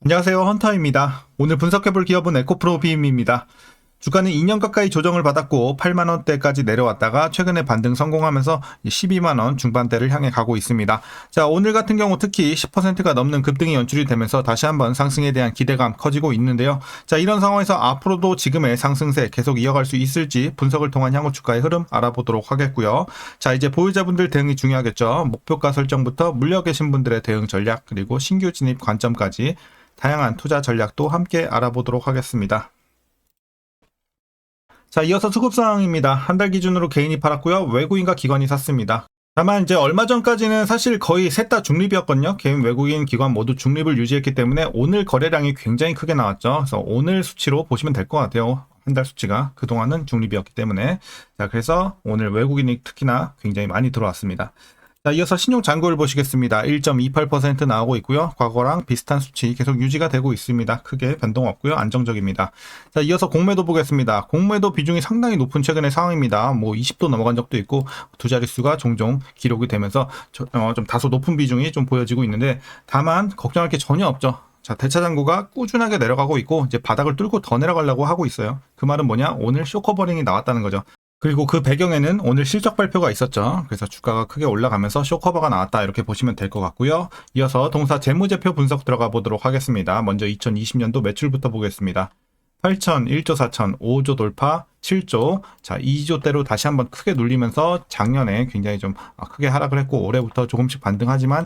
안녕하세요, 헌터입니다. 오늘 분석해볼 기업은 에코프로비움입니다. 주가는 2년 가까이 조정을 받았고 8만원대까지 내려왔다가 최근에 반등 성공하면서 12만원 중반대를 향해 가고 있습니다. 자, 오늘 같은 경우 특히 10%가 넘는 급등이 연출이 되면서 다시 한번 상승에 대한 기대감 커지고 있는데요. 자, 이런 상황에서 앞으로도 지금의 상승세 계속 이어갈 수 있을지 분석을 통한 향후 주가의 흐름 알아보도록 하겠고요. 자, 이제 보유자분들 대응이 중요하겠죠. 목표가 설정부터 물려 계신 분들의 대응 전략, 그리고 신규 진입 관점까지 다양한 투자 전략도 함께 알아보도록 하겠습니다. 자, 이어서 수급 상황입니다. 한 달 기준으로 개인이 팔았고요. 외국인과 기관이 샀습니다. 다만 이제 얼마 전까지는 사실 거의 셋 다 중립이었거든요. 개인, 외국인, 기관 모두 중립을 유지했기 때문에 오늘 거래량이 굉장히 크게 나왔죠. 그래서 오늘 수치로 보시면 될 것 같아요. 한 달 수치가 그동안은 중립이었기 때문에. 자, 그래서 오늘 외국인이 특히나 굉장히 많이 들어왔습니다. 자, 이어서 신용 잔고를 보시겠습니다. 1.28% 나오고 있고요. 과거랑 비슷한 수치 계속 유지가 되고 있습니다. 크게 변동 없고요. 안정적입니다. 자, 이어서 공매도 보겠습니다. 공매도 비중이 상당히 높은 최근의 상황입니다. 뭐 20도 넘어간 적도 있고 두 자릿수가 종종 기록이 되면서 좀 다소 높은 비중이 좀 보여지고 있는데, 다만 걱정할 게 전혀 없죠. 자, 대차 잔고가 꾸준하게 내려가고 있고 이제 바닥을 뚫고 더 내려가려고 하고 있어요. 그 말은 뭐냐? 오늘 쇼커버링이 나왔다는 거죠. 그리고 그 배경에는 오늘 실적 발표가 있었죠. 그래서 주가가 크게 올라가면서 쇼커버가 나왔다, 이렇게 보시면 될 것 같고요. 이어서 동사 재무제표 분석 들어가 보도록 하겠습니다. 먼저 2020년도 매출부터 보겠습니다. 8천, 1조 4천, 5조 돌파, 7조. 자, 2조대로 다시 한번 크게 눌리면서 작년에 굉장히 좀 크게 하락을 했고 올해부터 조금씩 반등하지만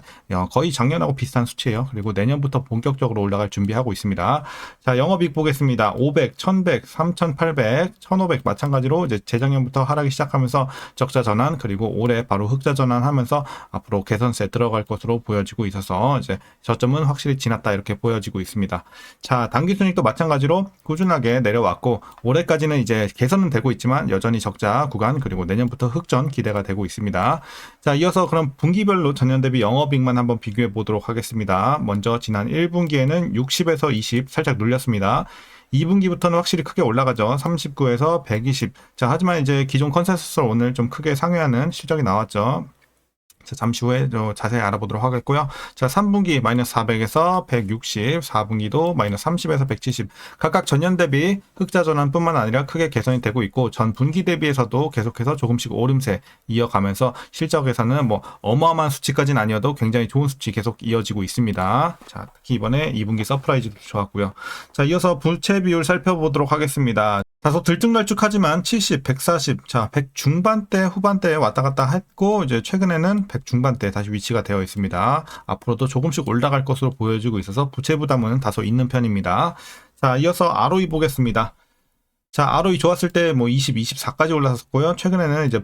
거의 작년하고 비슷한 수치예요. 그리고 내년부터 본격적으로 올라갈 준비하고 있습니다. 자, 영업이익 보겠습니다. 500, 1100, 3800, 1500 마찬가지로 이제 재작년부터 하락이 시작하면서 적자 전환, 그리고 올해 바로 흑자 전환하면서 앞으로 개선세 들어갈 것으로 보여지고 있어서 이제 저점은 확실히 지났다, 이렇게 보여지고 있습니다. 자, 당기순이익도 마찬가지로 꾸준하게 내려왔고 올해까지는 이제 개선은 되고 있지만 여전히 적자 구간, 그리고 내년부터 흑전 기대가 되고 있습니다. 자, 이어서 그럼 분기별로 전년 대비 영업이익만 한번 비교해 보도록 하겠습니다. 먼저 지난 1분기에는 60에서 20 살짝 눌렸습니다. 2분기부터는 확실히 크게 올라가죠. 39에서 120. 자, 하지만 이제 기존 컨센서스를 오늘 좀 크게 상회하는 실적이 나왔죠. 자, 잠시 후에 자세히 알아보도록 하겠고요. 자, 3분기 마이너스 400에서 160, 4분기도 마이너스 30에서 170. 각각 전년 대비 흑자 전환뿐만 아니라 크게 개선이 되고 있고 전 분기 대비에서도 계속해서 조금씩 오름세 이어가면서 실적에서는 뭐 어마어마한 수치까지는 아니어도 굉장히 좋은 수치 계속 이어지고 있습니다. 자, 특히 이번에 2분기 서프라이즈도 좋았고요. 자, 이어서 부채 비율 살펴보도록 하겠습니다. 다소 들쭉날쭉하지만 70, 140, 자, 100 중반대, 후반대에 왔다 갔다 했고, 이제 최근에는 100 중반대 다시 위치가 되어 있습니다. 앞으로도 조금씩 올라갈 것으로 보여지고 있어서 부채 부담은 다소 있는 편입니다. 자, 이어서 ROE 보겠습니다. 자, ROE 좋았을 때 뭐 20, 24까지 올라섰고요. 최근에는 이제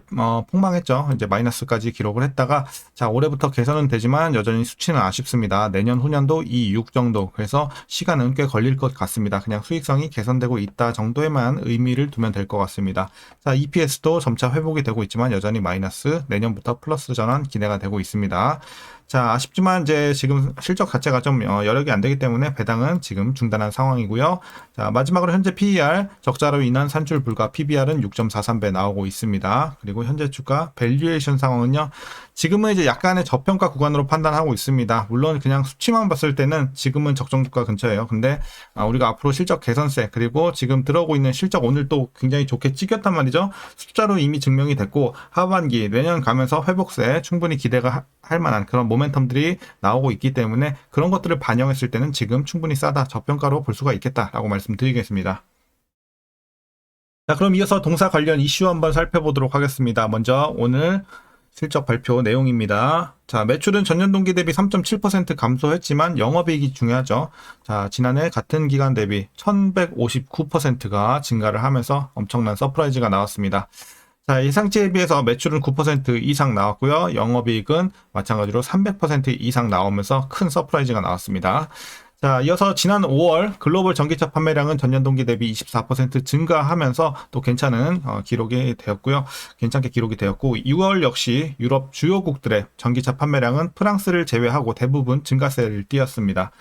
폭망했죠. 이제 마이너스까지 기록을 했다가, 자, 올해부터 개선은 되지만 여전히 수치는 아쉽습니다. 내년 후년도 2, 6 정도. 그래서 시간은 꽤 걸릴 것 같습니다. 그냥 수익성이 개선되고 있다 정도에만 의미를 두면 될 것 같습니다. 자, EPS도 점차 회복이 되고 있지만 여전히 마이너스, 내년부터 플러스 전환 기대가 되고 있습니다. 자, 아쉽지만 이제 지금 실적 자체가 좀 여력이 안 되기 때문에 배당은 지금 중단한 상황이고요. 자, 마지막으로 현재 PER, 적자로 인한 산출 불가, PBR은 6.43배 나오고 있습니다. 그리고 현재 주가 밸류에이션 상황은요, 지금은 이제 약간의 저평가 구간으로 판단하고 있습니다. 물론 그냥 수치만 봤을 때는 지금은 적정 주가 근처예요. 근데 우리가 앞으로 실적 개선세, 그리고 지금 들어오고 있는 실적 오늘 또 굉장히 좋게 찍혔단 말이죠. 숫자로 이미 증명이 됐고 하반기 내년 가면서 회복세 충분히 기대가 할 만한 그런 모멘텀들이 나오고 있기 때문에 그런 것들을 반영했을 때는 지금 충분히 싸다, 저평가로 볼 수가 있겠다라고 말씀드리겠습니다. 자, 그럼 이어서 동사 관련 이슈 한번 살펴보도록 하겠습니다. 먼저 오늘 실적 발표 내용입니다. 자, 매출은 전년 동기 대비 3.7% 감소했지만 영업이익이 중요하죠. 자, 지난해 같은 기간 대비 1159%가 증가를 하면서 엄청난 서프라이즈가 나왔습니다. 자, 예상치에 비해서 매출은 9% 이상 나왔고요. 영업이익은 마찬가지로 300% 이상 나오면서 큰 서프라이즈가 나왔습니다. 자, 이어서 지난 5월 글로벌 전기차 판매량은 전년 동기 대비 24% 증가하면서 또 괜찮은 기록이 되었고요. 괜찮게 기록이 되었고 6월 역시 유럽 주요국들의 전기차 판매량은 프랑스를 제외하고 대부분 증가세를 띄었습니다.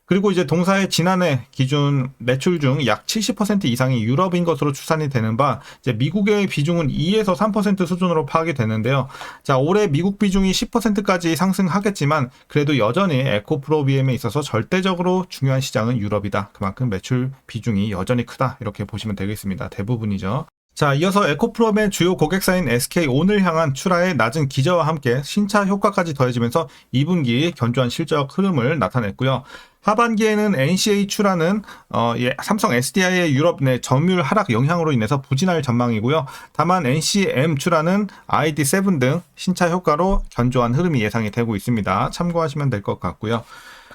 그리고 이제 동사의 지난해 기준 매출 중 약 70% 이상이 유럽인 것으로 추산이 되는 바, 이제 미국의 비중은 2에서 3% 수준으로 파악이 되는데요. 자, 올해 미국 비중이 10%까지 상승하겠지만 그래도 여전히 에코프로 BM에 있어서 절대적으로 중요한 시장은 유럽이다. 그만큼 매출 비중이 여전히 크다. 이렇게 보시면 되겠습니다. 대부분이죠. 자, 이어서 에코프롬의 주요 고객사인 SK 온을 향한 출하의 낮은 기저와 함께 신차 효과까지 더해지면서 2분기 견조한 실적 흐름을 나타냈고요. 하반기에는 NCA 출하는 삼성 SDI의 유럽 내 점유율 하락 영향으로 인해서 부진할 전망이고요. 다만 NCM 출하는 ID7 등 신차 효과로 견조한 흐름이 예상이 되고 있습니다. 참고하시면 될 것 같고요.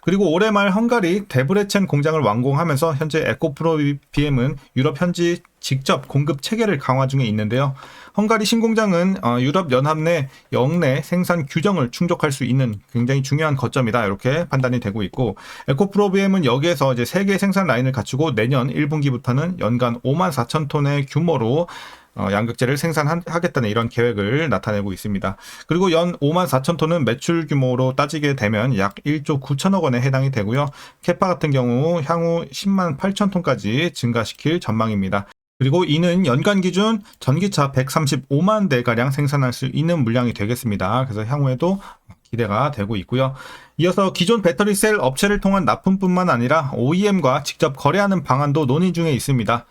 그리고 올해 말 헝가리 데브레첸 공장을 완공하면서 현재 에코프로 BM은 유럽 현지 직접 공급 체계를 강화 중에 있는데요. 헝가리 신공장은 유럽 연합 내 역내 생산 규정을 충족할 수 있는 굉장히 중요한 거점이다. 이렇게 판단이 되고 있고, 에코프로 BM은 여기에서 이제 3개의 생산 라인을 갖추고 내년 1분기부터는 연간 5만 4천 톤의 규모로 양극재를 생산하겠다는 이런 계획을 나타내고 있습니다. 그리고 연 5만 4천 톤은 매출 규모로 따지게 되면 약 1조 9천억 원에 해당이 되고요. 캐파 같은 경우 향후 10만 8천 톤까지 증가시킬 전망입니다. 그리고 이는 연간 기준 전기차 135만 대가량 생산할 수 있는 물량이 되겠습니다. 그래서 향후에도 기대가 되고 있고요. 이어서 기존 배터리 셀 업체를 통한 납품뿐만 아니라 OEM과 직접 거래하는 방안도 논의 중에 있습니다.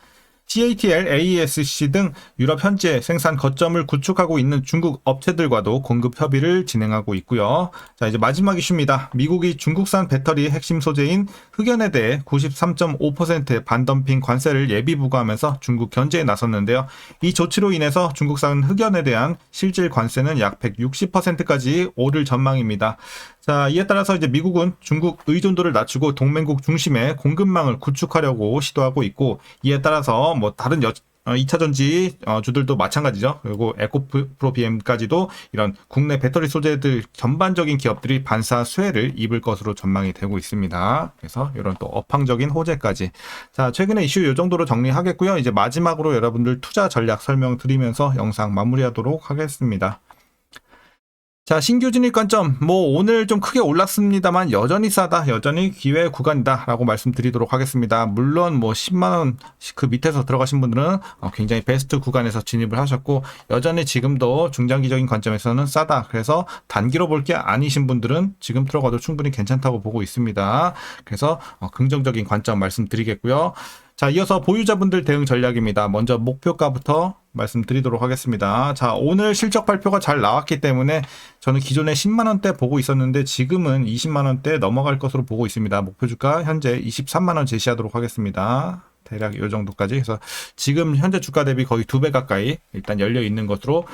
CATL, AESC 등 유럽 현재 생산 거점을 구축하고 있는 중국 업체들과도 공급 협의를 진행하고 있고요. 자, 이제 마지막 이슈입니다. 미국이 중국산 배터리의 핵심 소재인 흑연에 대해 93.5%의 반덤핑 관세를 예비 부과하면서 중국 견제에 나섰는데요. 이 조치로 인해서 중국산 흑연에 대한 실질 관세는 약 160%까지 오를 전망입니다. 자, 이에 따라서 이제 미국은 중국 의존도를 낮추고 동맹국 중심의 공급망을 구축하려고 시도하고 있고, 이에 따라서 뭐 다른 2차 전지 주들도 마찬가지죠. 그리고 에코프로 BM까지도 이런 국내 배터리 소재들 전반적인 기업들이 반사 수혜를 입을 것으로 전망이 되고 있습니다. 그래서 이런 또 업황적인 호재까지. 자, 최근에 이슈 이 정도로 정리하겠고요. 이제 마지막으로 여러분들 투자 전략 설명드리면서 영상 마무리하도록 하겠습니다. 자, 신규 진입 관점, 오늘 좀 크게 올랐습니다만 여전히 싸다, 여전히 기회 구간이다 라고 말씀드리도록 하겠습니다. 물론 10만원 그 밑에서 들어가신 분들은 굉장히 베스트 구간에서 진입을 하셨고, 여전히 지금도 중장기적인 관점에서는 싸다. 그래서 단기로 볼 게 아니신 분들은 지금 들어가도 충분히 괜찮다고 보고 있습니다. 그래서 긍정적인 관점 말씀드리겠고요. 자, 이어서 보유자분들 대응 전략입니다. 먼저 목표가부터 말씀드리도록 하겠습니다. 자, 오늘 실적 발표가 잘 나왔기 때문에 저는 기존에 10만원대 보고 있었는데 지금은 20만원대 넘어갈 것으로 보고 있습니다. 목표 주가 현재 23만원 제시하도록 하겠습니다. 대략 이 정도까지 해서 지금 현재 주가 대비 거의 2배 가까이 일단 열려 있는 것으로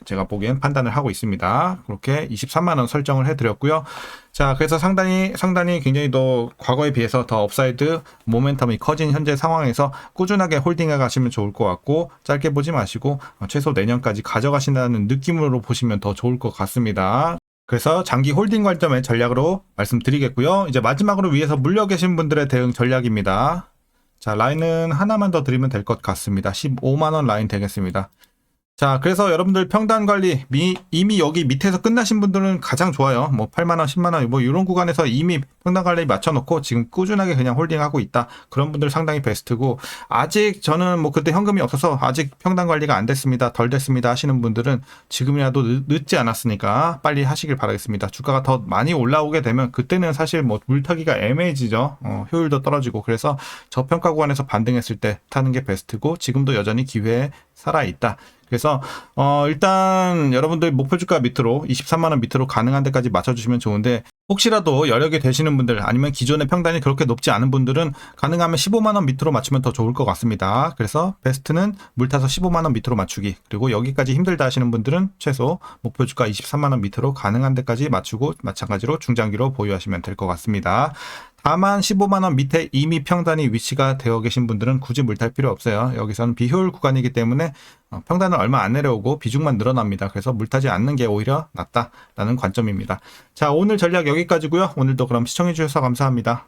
제가 보기엔 판단을 하고 있습니다. 그렇게 23만원 설정을 해드렸고요. 자, 그래서 상당히 굉장히 더 과거에 비해서 더 업사이드 모멘텀이 커진 현재 상황에서 꾸준하게 홀딩해 가시면 좋을 것 같고, 짧게 보지 마시고 최소 내년까지 가져가신다는 느낌으로 보시면 더 좋을 것 같습니다. 그래서 장기 홀딩 관점의 전략으로 말씀드리겠고요. 이제 마지막으로 위에서 물려 계신 분들의 대응 전략입니다. 자, 라인은 하나만 더 드리면 될 것 같습니다. 15만원 라인 되겠습니다. 자, 그래서 여러분들 평단 관리 이미 여기 밑에서 끝나신 분들은 가장 좋아요. 8만원, 10만원 이런 구간에서 이미 평단 관리 맞춰놓고 지금 꾸준하게 그냥 홀딩하고 있다. 그런 분들 상당히 베스트고, 아직 저는 그때 현금이 없어서 아직 평단 관리가 안 됐습니다, 덜 됐습니다 하시는 분들은 지금이라도 늦지 않았으니까 빨리 하시길 바라겠습니다. 주가가 더 많이 올라오게 되면 그때는 사실 물타기가 애매해지죠. 효율도 떨어지고. 그래서 저평가 구간에서 반등했을 때 타는 게 베스트고, 지금도 여전히 기회에 살아있다. 그래서 일단 여러분들 목표 주가 밑으로 23만원 밑으로 가능한 데까지 맞춰주시면 좋은데, 혹시라도 여력이 되시는 분들 아니면 기존의 평단이 그렇게 높지 않은 분들은 가능하면 15만원 밑으로 맞추면 더 좋을 것 같습니다. 그래서 베스트는 물타서 15만원 밑으로 맞추기, 그리고 여기까지 힘들다 하시는 분들은 최소 목표 주가 23만원 밑으로 가능한 데까지 맞추고 마찬가지로 중장기로 보유하시면 될 것 같습니다. 다만 15만원 밑에 이미 평단이 위치가 되어 계신 분들은 굳이 물탈 필요 없어요. 여기서는 비효율 구간이기 때문에 평단은 얼마 안 내려오고 비중만 늘어납니다. 그래서 물타지 않는 게 오히려 낫다라는 관점입니다. 자, 오늘 전략 여기까지고요. 오늘도 그럼 시청해 주셔서 감사합니다.